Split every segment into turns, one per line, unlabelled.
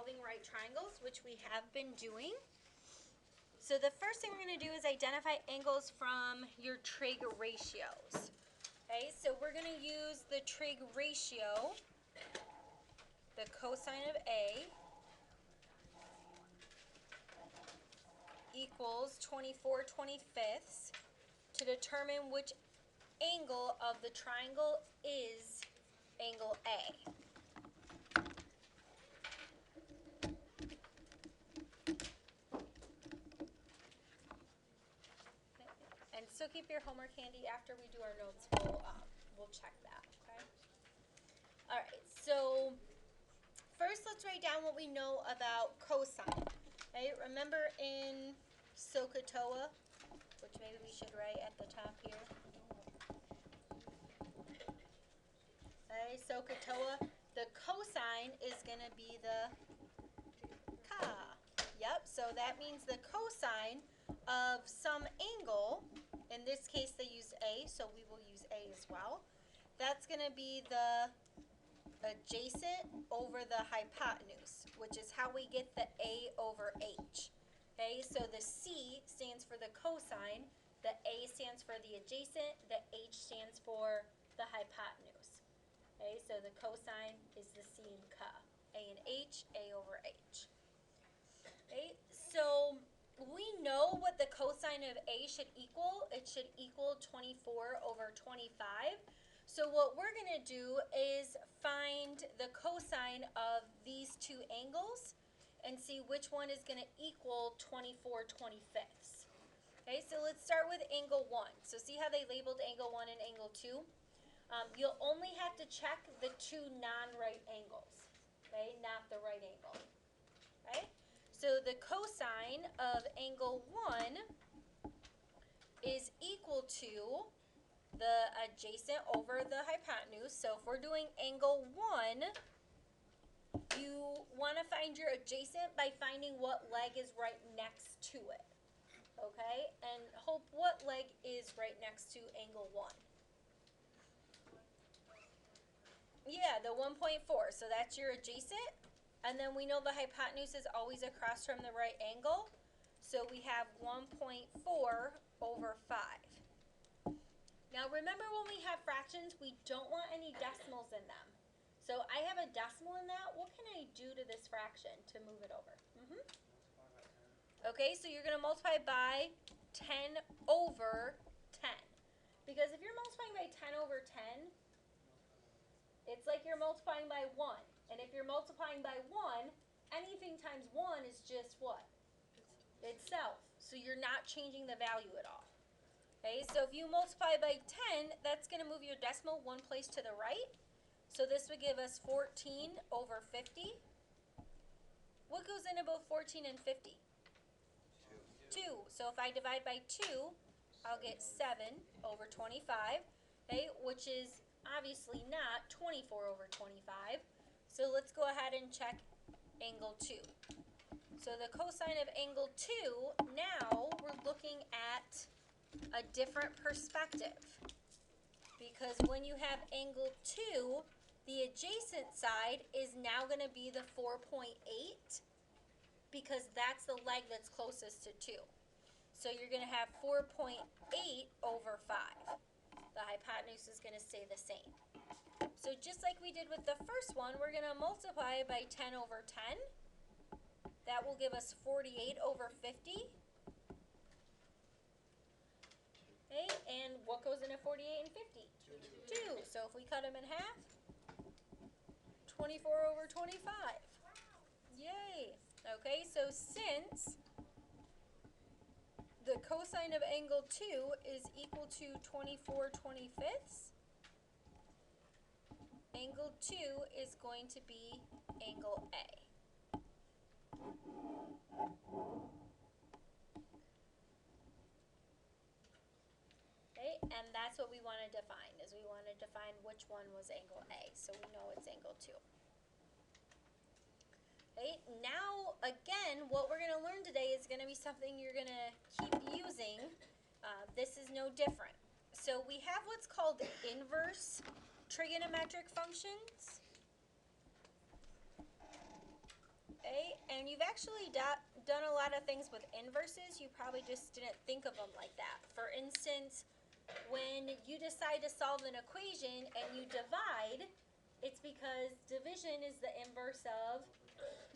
solving right triangles, which we have been doing. So the first thing we're going to do is identify angles from your trig ratios. Okay, so we're going to use the trig ratio, the cosine of A equals 24/25 to determine which angle of the triangle is angle A. And still keep your homework handy. After we do our notes, we'll check that, okay? All right, so first let's write down what we know about cosine. Okay, remember in SOHCAHTOA, which maybe we should write at the top here. Okay, SOHCAHTOA, the cosine is going to be the ka. Yep, so that means the cosine of some angle, in this case they used A, so we will use A as well. That's going to be the adjacent over the hypotenuse, which is how we get the A over H. Okay, so the C stands for the cosine, the A stands for the adjacent, the H stands for the hypotenuse. Okay, so the cosine is the C in ka. A and H, A over H. Okay, so we know what the cosine of A should equal. It should equal 24/25. So what we're going to do is find the cosine of these two angles and see which one is going to equal 24/25. Okay, so let's start with angle 1. So see how they labeled angle 1 and angle 2? You'll only have to check the two non-right angles, okay, not the right angle. Okay, so the cosine of angle 1 is equal to the adjacent over the hypotenuse. So if we're doing angle 1, you want to find your adjacent by finding what leg is right next to it. Okay, and Hope, what leg is right next to angle 1? Yeah, the 1.4. So that's your adjacent. And then we know the hypotenuse is always across from the right angle. So we have 1.4/5. Now remember, when we have fractions, we don't want any decimals in them. So I have a decimal in that. What can I do to this fraction to move it over? Okay, so you're going to multiply by 10/10. Because if you're multiplying by 10/10, it's like you're multiplying by 1. And if you're multiplying by 1, anything times 1 is just what? Itself. So you're not changing the value at all. Okay, so if you multiply by 10, that's going to move your decimal one place to the right. So this would give us 14/50. What goes into both 14 and 50? 2. So if I divide by 2, I'll get 7/25, okay, which is obviously not 24/25. So let's go ahead and check angle 2. So the cosine of angle 2, now we're looking at a different perspective. Because when you have angle 2, the adjacent side is now going to be the 4.8, because that's the leg that's closest to 2. So you're going to have 4.8/5. The hypotenuse is going to stay the same. So just like we did with the first one, we're going to multiply by 10/10. That will give us 48/50. Okay, and what goes into 48 and 50? 2. So if we cut them in half, 24/25. Yay! Okay, so since the cosine of angle 2 is equal to 24/25, angle 2 is going to be angle A. Okay, and that's what we want to define, is we want to define which one was angle A, so we know it's angle 2. Okay, now again, what we're going to learn today is going to be something you're going to keep using. This is no different. So we have what's called inverse trigonometric functions. Okay, and you've actually done a lot of things with inverses. You probably just didn't think of them like that. For instance, when you decide to solve an equation and you divide, it's because division is the inverse of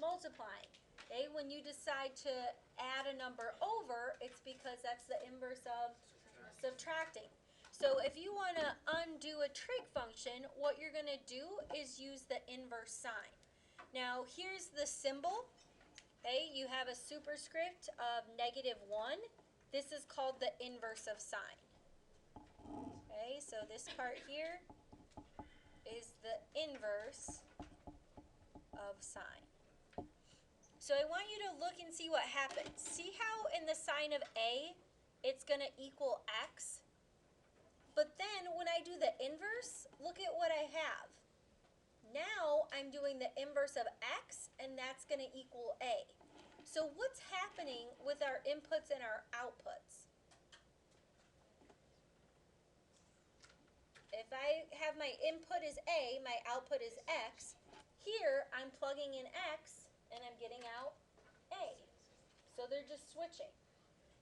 multiplying. Okay, when you decide to add a number over, it's because that's the inverse of subtracting. So if you want to undo a trig function, what you're going to do is use the inverse sign. Now here's the symbol. Okay, you have a superscript of -1. This is called the inverse of sign. Okay, so this part here is the inverse of sign. So I want you to look and see what happens. See how in the sign of A, it's going to equal x? But then when I do the inverse, look at what I have. Now I'm doing the inverse of x, and that's going to equal A. So what's happening with our inputs and our outputs? If I have my input is A, my output is x, here I'm plugging in x and I'm getting out A. So they're just switching.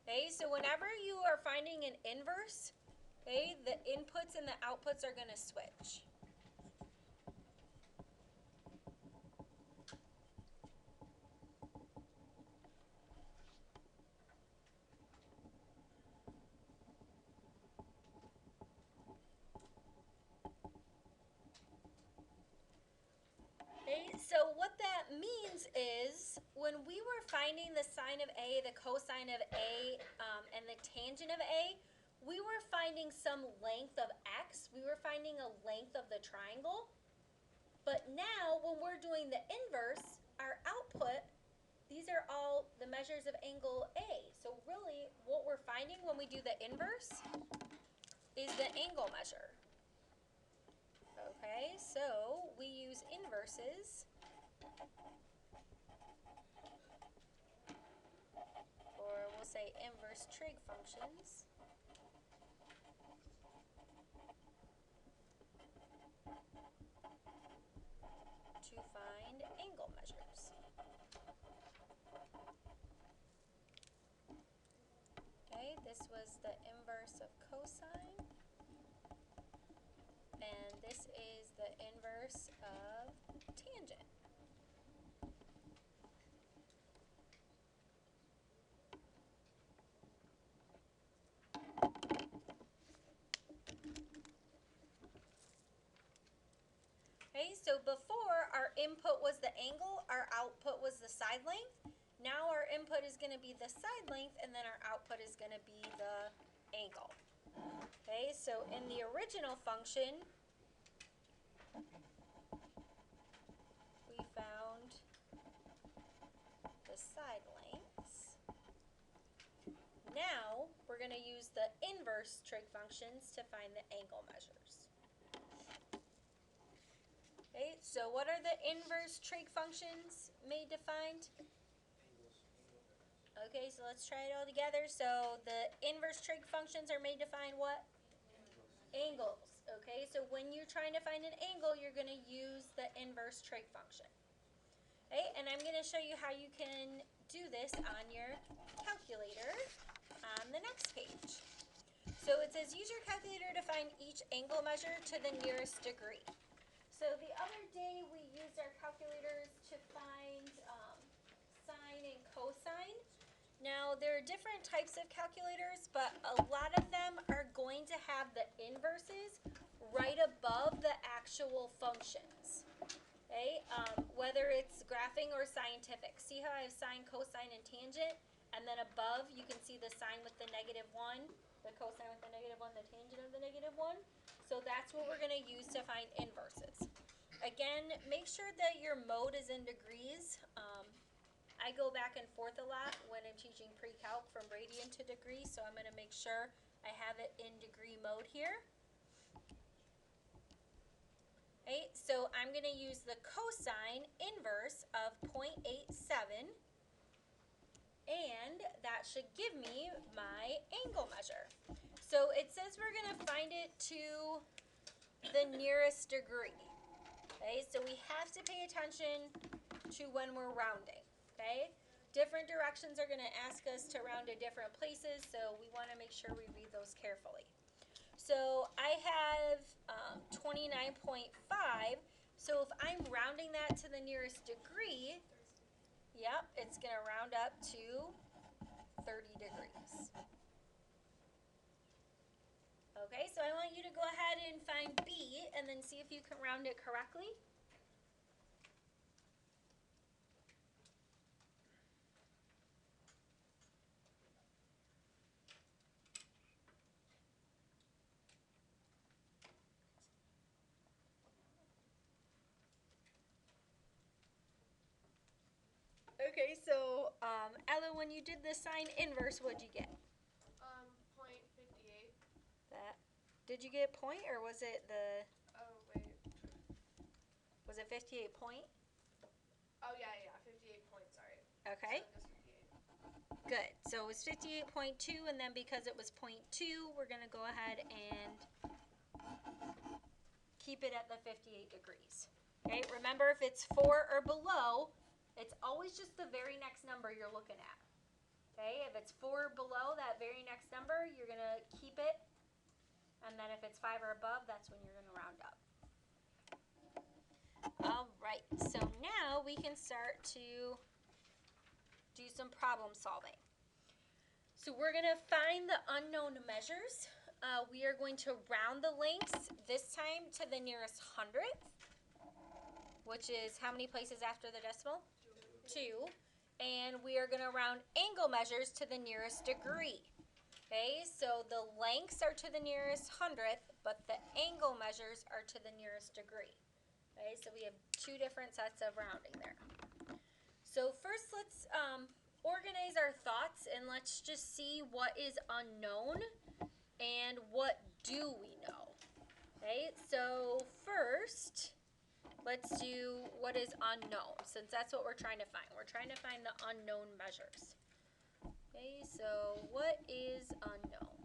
Okay, so whenever you are finding an inverse, okay, the inputs and the outputs are going to switch. Okay, so what that means is when we were finding the sine of A, the cosine of A, and the tangent of A, we were finding some length of x. We were finding a length of the triangle. But now when we're doing the inverse, our output, these are all the measures of angle A. So really what we're finding when we do the inverse is the angle measure. Okay, so we use inverses or we'll say inverse trig functions to find angle measures. Okay, this was the inverse of cosine, and this is the inverse of tangent. Okay, so before our input was the angle, our output was the side length. Now our input is going to be the side length, and then our output is going to be the angle. Okay, so in the original function, we found the side lengths. Now we're going to use the inverse trig functions to find the angle measures. Okay, so what are the inverse trig functions made to find? Okay, so let's try it all together. So the inverse trig functions are made to find what? Angles. Okay, so when you're trying to find an angle, you're going to use the inverse trig function. Okay, and I'm going to show you how you can do this on your calculator on the next page. So it says use your calculator to find each angle measure to the nearest degree. So the other day we used our calculators to find sine and cosine. Now there are different types of calculators, but a lot of them are going to have the inverses right above the actual functions. Okay, whether it's graphing or scientific. See how I have sine, cosine, and tangent? And then above you can see the sine with the -1, the cosine with the -1, the tangent of the -1. So that's what we're going to use to find inverses. Again, make sure that your mode is in degrees. I go back and forth a lot when I'm teaching pre-calc from radian to degree, so I'm going to make sure I have it in degree mode here. Okay, so I'm going to use the cosine inverse of 0.87, and that should give me my angle measure. So it says we're going to find it to the nearest degree. Okay, so we have to pay attention to when we're rounding, okay? Different directions are going to ask us to round to different places, so we want to make sure we read those carefully. So I have 29.5, so if I'm rounding that to the nearest degree, yep, it's going to round up to 30 degrees. Okay, so I want you to go ahead and find B and then see if you can round it correctly. Okay, so Ella, when you did the sign inverse, what'd you get?
0.58.
That. Did you get point or was it the?
Oh wait.
Was it 58 point?
Oh yeah, 58 points. Sorry.
Okay.
So it goes 58.
Good. So it was 58.2, and then because it was 0.2, we're gonna go ahead and keep it at the 58 degrees. Okay. Remember, if it's 4 or below, it's always just the very next number you're looking at. Okay. If it's 4 or below that very next number, you're gonna keep it, and then if it's 5 or above, that's when you're gonna round up. All right. So now we can start to do some problem solving. So we're going to find the unknown measures. We are going to round the lengths, this time to the nearest hundredth, which is how many places after the decimal? 2. And we are going to round angle measures to the nearest degree. Okay, so the lengths are to the nearest hundredth, but the angle measures are to the nearest degree. Okay, so we have 2 different sets of rounding there. So first let's organize our thoughts and let's just see what is unknown and what do we know. Okay, so first let's do what is unknown, since that's what we're trying to find. We're trying to find the unknown measures. Okay, so what is unknown?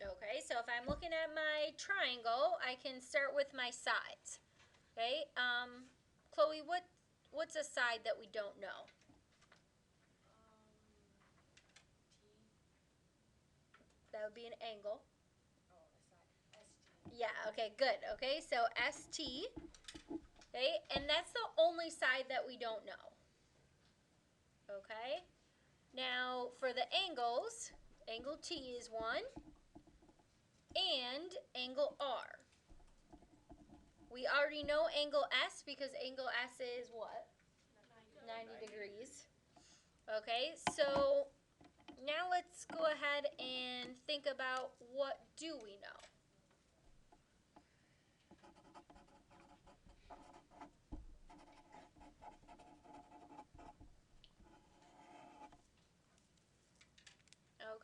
Okay, so if I'm looking at my triangle, I can start with my sides. Okay, Chloe, what's a side that we don't know?
T.
That would be an angle.
Oh, a side. ST.
Yeah, okay, good. Okay, so ST. Okay, and that's the only side that we don't know. Okay, now for the angles, angle T is 1, and angle R. We already know angle S because angle S is what? 90 degrees. Okay, so now let's go ahead and think about what do we know.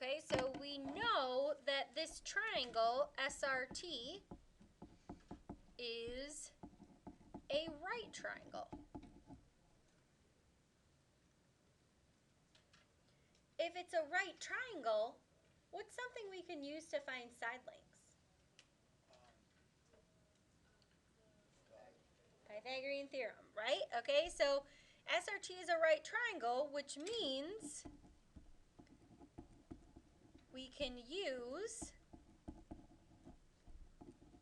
Okay, so we know that this triangle, SRT, is a right triangle. If it's a right triangle, what's something we can use to find side lengths? Pythagorean theorem, right? Okay, so SRT is a right triangle, which means we can use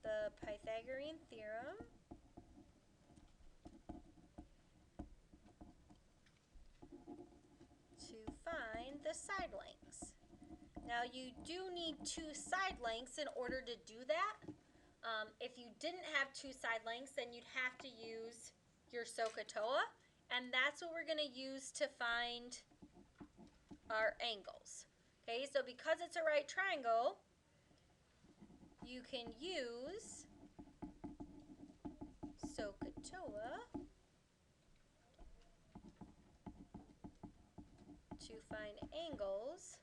the Pythagorean theorem to find the side lengths. Now you do need 2 side lengths in order to do that. If you didn't have 2 side lengths, then you'd have to use your SOHCAHTOA, and that's what we're going to use to find our angles. Okay, so because it's a right triangle, you can use SOHCAHTOA to find angles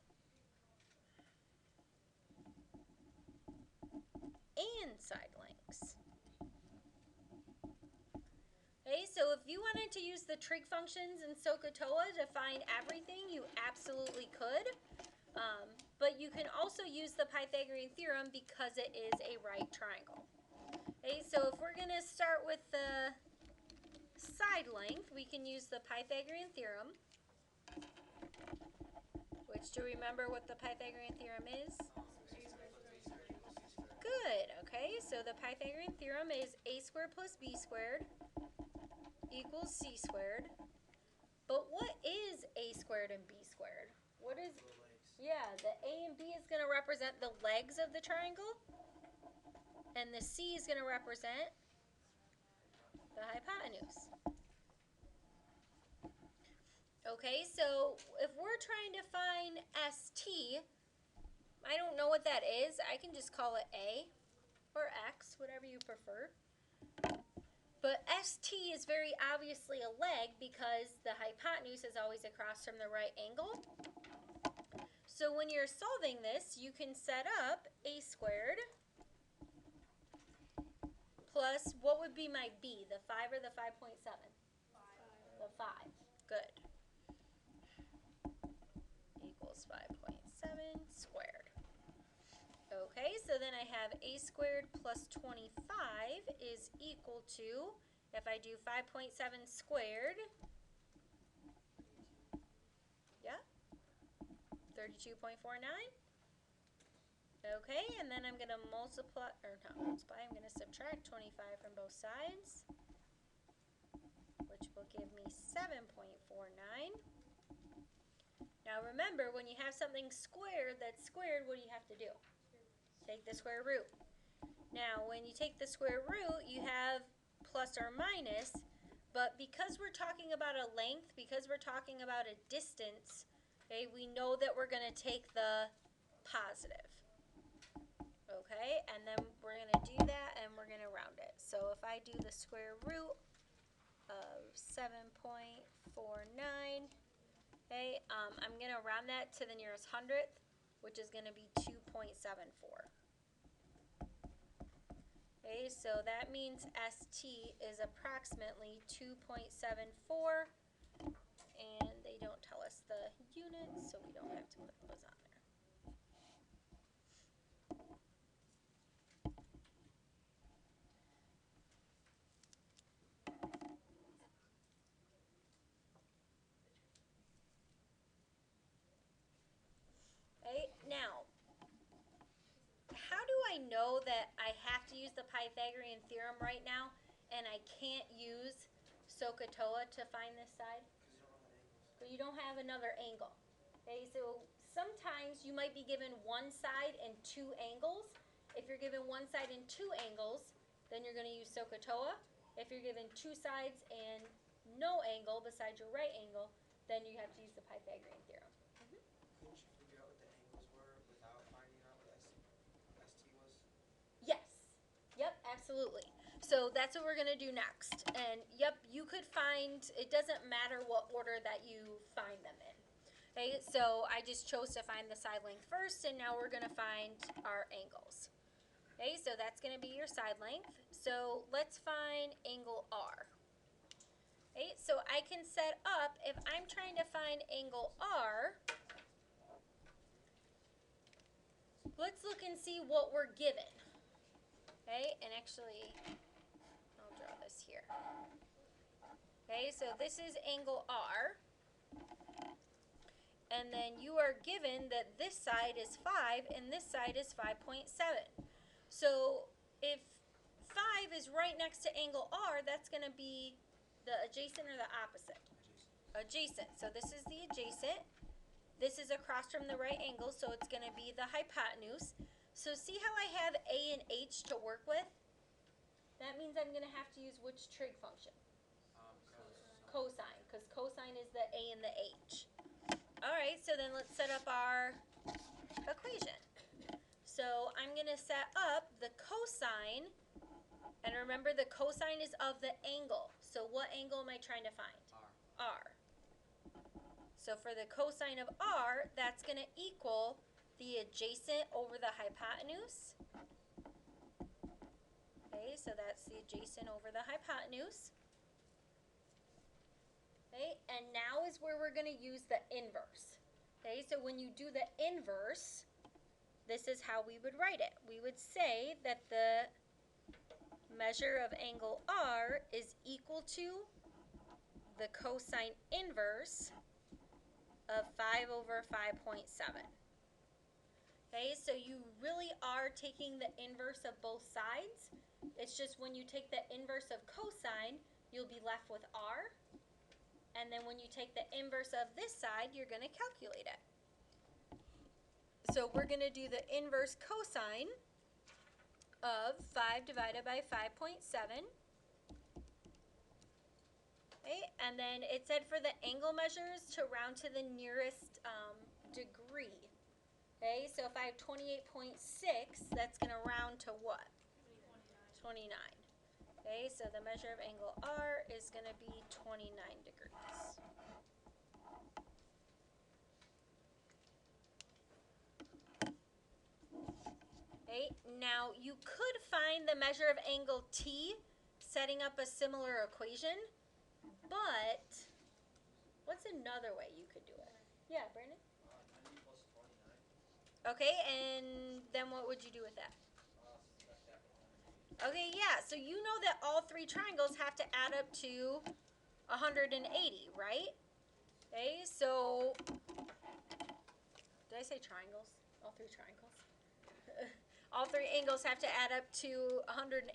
and side lengths. Okay, so if you wanted to use the trig functions in SOHCAHTOA to find everything, you absolutely could. but you can also use the Pythagorean theorem because it is a right triangle. Okay, so if we're going to start with the side length, we can use the Pythagorean theorem. Which, do you remember what the Pythagorean theorem is? Good, okay, so the Pythagorean theorem is a squared plus b squared equals c squared. But what is a squared and b squared? What is, yeah, the a and b is going to represent the legs of the triangle, and the c is going to represent the hypotenuse. Okay, so if we're trying to find ST, I don't know what that is. I can just call it A or X, whatever you prefer. But ST is very obviously a leg because the hypotenuse is always across from the right angle. So when you're solving this, you can set up A squared plus, what would be my B, the 5 or the 5.7? 5. The 5. Good. Equals 5.7 squared. Okay, so then I have a squared plus 25 is equal to, if I do 5.7 squared, yeah, 32.49. Okay, and then I'm going to multiply, or not multiply, I'm going to subtract 25 from both sides, which will give me 7.49. Now remember, when you have something squared that's squared, what do you have to do? Take the square root. Now, when you take the square root, you have plus or minus, but because we're talking about a length, because we're talking about a distance, okay, we know that we're going to take the positive. Okay, and then we're going to do that and we're going to round it. So if I do the square root of 7.49, okay, I'm going to round that to the nearest hundredth, which is going to be 2.74. Okay, so that means ST is approximately 2.74, and they don't tell us the units, so we don't have to put those on there. Okay, now, how do I know that I have to use the Pythagorean theorem right now and I can't use SOHCAHTOA to find this side? But you don't have another angle. Okay, so sometimes you might be given one side and two angles. If you're given one side and two angles, then you're going to use SOHCAHTOA. If you're given two sides and no angle besides your right angle, then you have to use the Pythagorean theorem.
Couldn't you figure out what the angles were without finding out what ST was?
Yes. Yep, absolutely. So that's what we're going to do next. And yep, you could find, it doesn't matter what order that you find them in. Okay, so I just chose to find the side length first, and now we're going to find our angles. Okay, so that's going to be your side length. So let's find angle R. Okay, so I can set up, if I'm trying to find angle R, let's look and see what we're given. Okay, and actually, I'll draw this here. Okay, so this is angle R. And then you are given that this side is 5 and this side is 5.7. So if 5 is right next to angle R, that's going to be the adjacent or the opposite? Adjacent. So this is the adjacent. This is across from the right angle, so it's going to be the hypotenuse. So see how I have A and H to work with? That means I'm going to have to use which trig function? Cosine, because cosine is the A and the H. Alright, so then let's set up our equation. So I'm going to set up the cosine, and remember the cosine is of the angle. So what angle am I trying to find? R. So for the cosine of R, that's going to equal the adjacent over the hypotenuse. Okay, so that's the adjacent over the hypotenuse. Okay, and now is where we're going to use the inverse. Okay, so when you do the inverse, this is how we would write it. We would say that the measure of angle R is equal to the cosine inverse of 5 over 5.7. Okay, so you really are taking the inverse of both sides. It's just when you take the inverse of cosine, you'll be left with R. And then when you take the inverse of this side, you're going to calculate it. So we're going to do the inverse cosine of 5 divided by 5.7. Okay, and then it said for the angle measures to round to the nearest degree. Okay, so if I have 28.6, that's going to round to what? 29. Okay, so the measure of angle R is going to be 29 degrees. Okay, now you could find the measure of angle T setting up a similar equation, but what's another way you could do it? Yeah, Brandon?
90 plus 29.
Okay, and then what would you do with that?
Subtract that from 180.
Okay, yeah, so you know that all three triangles have to add up to 180, right? Okay, so, did I say triangles? All three triangles? All three angles have to add up to 180.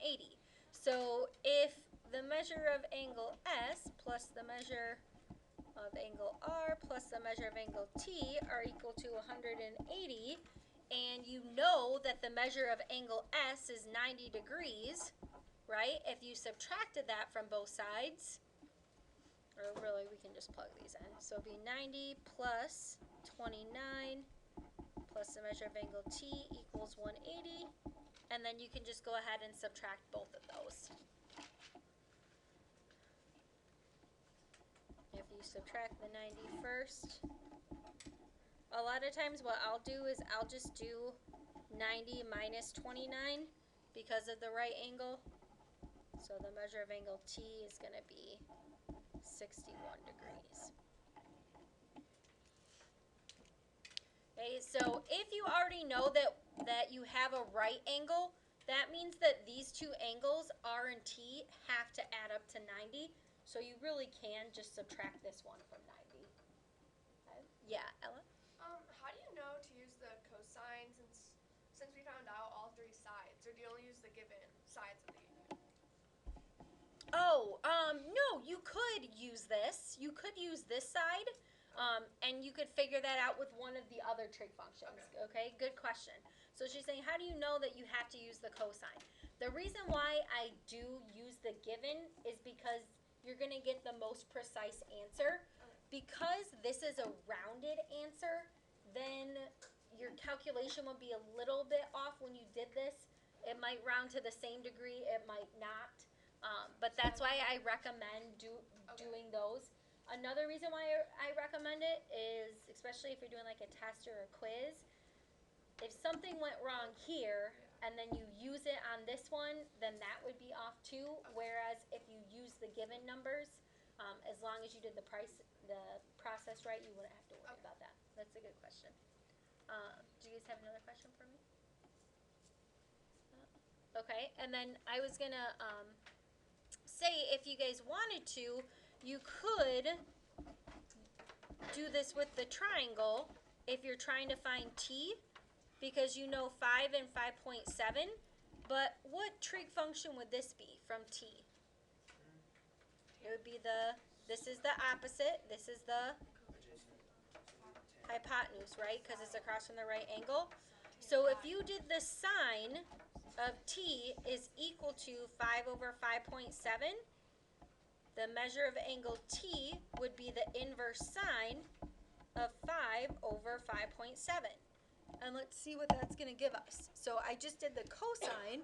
So if the measure of angle S plus the measure of angle R plus the measure of angle T are equal to 180, and you know that the measure of angle S is 90 degrees, right? If you subtracted that from both sides, or really we can just plug these in. So it'd be 90 plus 29 plus the measure of angle T equals 180, and then you can just go ahead and subtract both of those. If you subtract the 90 first, a lot of times what I'll do is I'll just do 90 minus 29 because of the right angle. So the measure of angle T is going to be 61 degrees. Okay, so if you already know that you have a right angle, that means that these two angles, R and T, have to add up to 90. So you really can just subtract this one from 90. Okay. Yeah, Ella?
How do you know to use the cosine since we found out all three sides, or do you only use the given sides of the equation?
Oh, no, you could use this. You could use this side, and you could figure that out with one of the other trig functions. Okay, good question. So she's saying, how do you know that you have to use the cosine? The reason why I do use the given is because you're going to get the most precise answer. Because this is a rounded answer, then your calculation would be a little bit off when you did this. It might round to the same degree, it might not. But that's why I recommend doing those. Another reason why I recommend it is, especially if you're doing like a test or a quiz, if something went wrong here and then you use it on this one, then that would be off too. Whereas if you use the given numbers, as long as you did the process right, you wouldn't have to worry about that. That's a good question. Do you guys have another question for me? Okay, and then I was gonna say if you guys wanted to, you could do this with the triangle if you're trying to find T, because you know 5 and 5.7, but what trig function would this be from T? It would be this is the opposite, this is the hypotenuse, right? Because it's across from the right angle. So if you did the sine of T is equal to 5 over 5.7, the measure of angle T would be the inverse sine of 5 over 5.7. And let's see what that's going to give us. So I just did the cosine.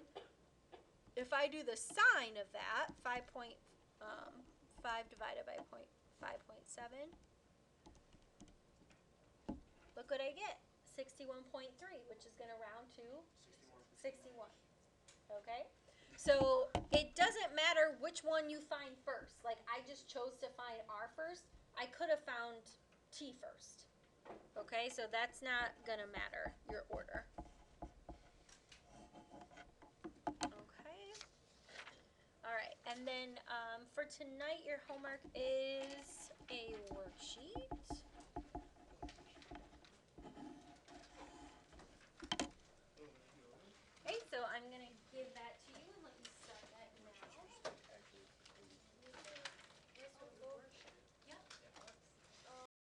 If I do the sine of that, 5 divided by 5.7, look what I get, 61.3, which is going to round to 61. Okay? So it doesn't matter which one you find first. Like I just chose to find R first. I could have found T first. Okay, so that's not going to matter, your order. then for tonight, your homework is a worksheet.